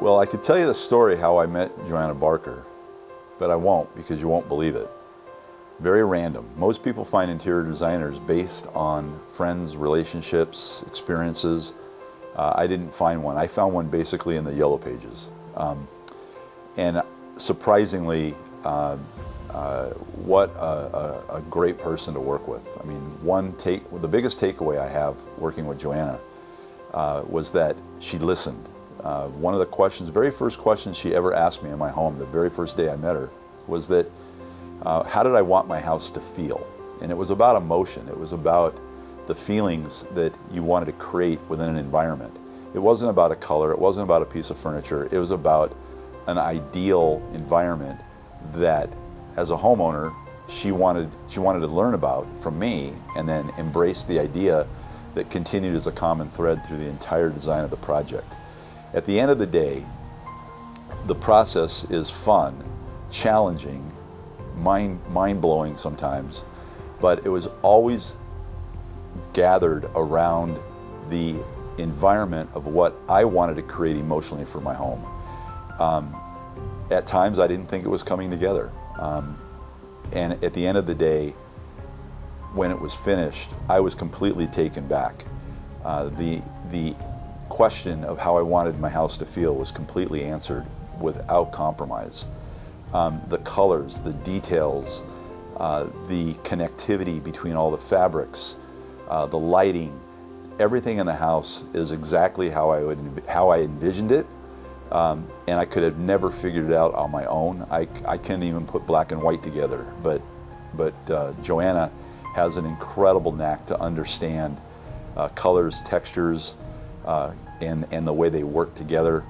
Well, I could tell you the story how I met Joanna Barker, but I won't because you won't believe it. Very random. Most people find interior designers based on friends, relationships, experiences. I didn't find one. I found one basically in the Yellow Pages. And surprisingly, what a great person to work with. I mean, the biggest takeaway I have working with Joanna was that she listened. One of the questions, very first questions she ever asked me in my home, the very first day I met her, was that, how did I want my house to feel? And it was about emotion. It was about the feelings that you wanted to create within an environment. It wasn't about a color. It wasn't about a piece of furniture. It was about an ideal environment that, as a homeowner, she wanted to learn about from me, and then embrace the idea that continued as a common thread through the entire design of the project. At the end of the day, the process is fun, challenging, mind-blowing sometimes, but it was always gathered around the environment of what I wanted to create emotionally for my home. At times I didn't think it was coming together. And at the end of the day, when it was finished, I was completely taken back. The question of how I wanted my house to feel was completely answered without compromise. The colors, the details, the connectivity between all the fabrics, the lighting, everything in the house is exactly how I envisioned it, and I could have never figured it out on my own. I couldn't even put black and white together, but Joanna has an incredible knack to understand colors, textures, and the way they work together.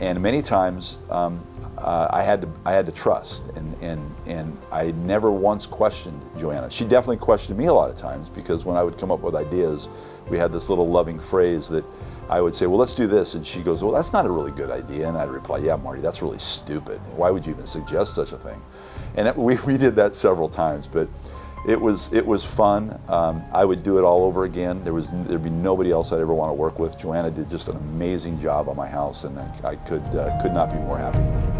And many times I had to trust, and I never once questioned Joanna. She definitely questioned me a lot of times, because when I would come up with ideas, we had this little loving phrase that I would say, well, let's do this, and she goes, well, that's not a really good idea, and I'd reply, yeah, Marty, that's really stupid. Why would you even suggest such a thing? And we did that several times, but it was fun. I would do it all over again. There'd be nobody else I'd ever want to work with. Joanna did just an amazing job on my house, and I could not be more happy.